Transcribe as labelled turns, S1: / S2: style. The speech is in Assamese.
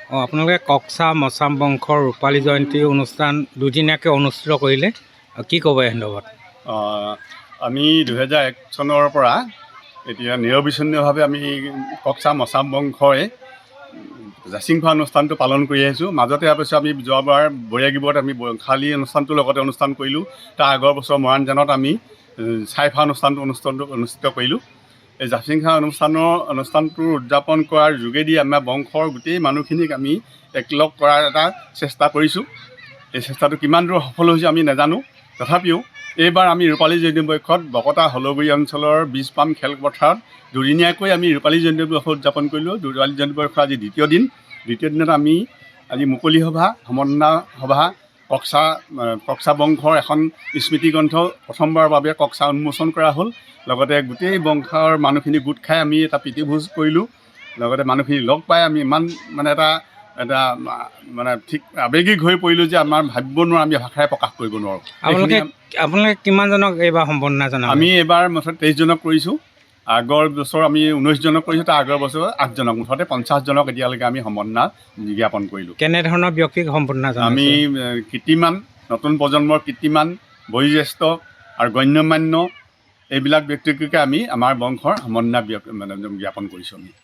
S1: আপোনালোকে কক্সা মচাম বংশৰ ৰূপালী জয়ন্তী অনুষ্ঠান দুদিনীয়াকৈ অনুষ্ঠিত কৰিলে। কি ক'ব এই সন্দৰ্ভত?
S2: আমি 2001 চনৰ পৰা এতিয়া নিৰবিচ্ছিন্নভাৱে আমি কক্সা মচাম বংশই জাচিংফা অনুষ্ঠানটো পালন কৰি আহিছোঁ। মাজতে অৱশ্যে আমি যোৱাবাৰ বৈৰাগীবৰত আমি খালী অনুষ্ঠানটোৰ লগতে অনুষ্ঠান কৰিলোঁ। তাৰ আগৰ বছৰ মৰাণজানত আমি চাইফা অনুষ্ঠিত কৰিলোঁ। এই জাচিংফা অনুষ্ঠানটোৰ উদযাপন কৰাৰ যোগেদি আমাৰ বংশৰ গোটেই মানুহখিনিক আমি একলগ কৰাৰ এটা চেষ্টা কৰিছোঁ। এই চেষ্টাটো কিমান দূৰ সফল হৈছে আমি নাজানো। তথাপিও এইবাৰ আমি ৰূপালী জয়ন্তী উপলক্ষত বকতা হলগুৰি অঞ্চলৰ বীজপাম খেলপথাৰত দুদিনীয়াকৈ আমি ৰূপালী জয়ন্তী উপলক্ষ উদযাপন কৰিলোঁ। ৰূপালী জয়ন্তী উপলক্ষৰ আজি দ্বিতীয় দিনত আমি আজি মুকলি সভা, সমন্বয় সভা, কক্সা বংশৰ এখন স্মৃতিগ্ৰন্থ প্ৰথমবাৰৰ বাবে কক্সা উন্মোচন কৰা হ'ল। লগতে গোটেই বংশৰ মানুহখিনি গোট খাই আমি এটা প্ৰীতিভোজ কৰিলোঁ। লগতে মানুহখিনি লগ পাই আমি ইমান এটা ঠিক আৱেগিক হৈ পৰিলোঁ যে আমাৰ ভাবিব নোৱাৰোঁ, আমি ভাষাৰে প্ৰকাশ কৰিব নোৱাৰোঁ।
S1: আপোনালোকে কিমানজনক এইবাৰ সম্বৰ্ধনা জনাব?
S2: আমি এইবাৰ মুঠতে 23 জনক কৰিছোঁ। আগৰ বছৰ আমি 19 জনক কৰিছোঁ। তাৰ আগৰ বছৰ 8 জনক, মুঠতে 50 জনক এতিয়ালৈকে আমি সম্বৰ্ধনা জ্ঞাপন কৰিলোঁ।
S1: কেনেধৰণৰ ব্যক্তিক সম্বৰ্ধনা জনাইছে?
S2: আমি কীৰ্তিমান, নতুন প্ৰজন্মৰ কীৰ্তিমান, বয়োজ্যেষ্ঠ আৰু গণ্যমান্য এইবিলাক ব্যক্তিকে আমি আমাৰ বংশৰ সম্বৰ্ধনা জ্ঞাপন কৰিছোঁ আমি।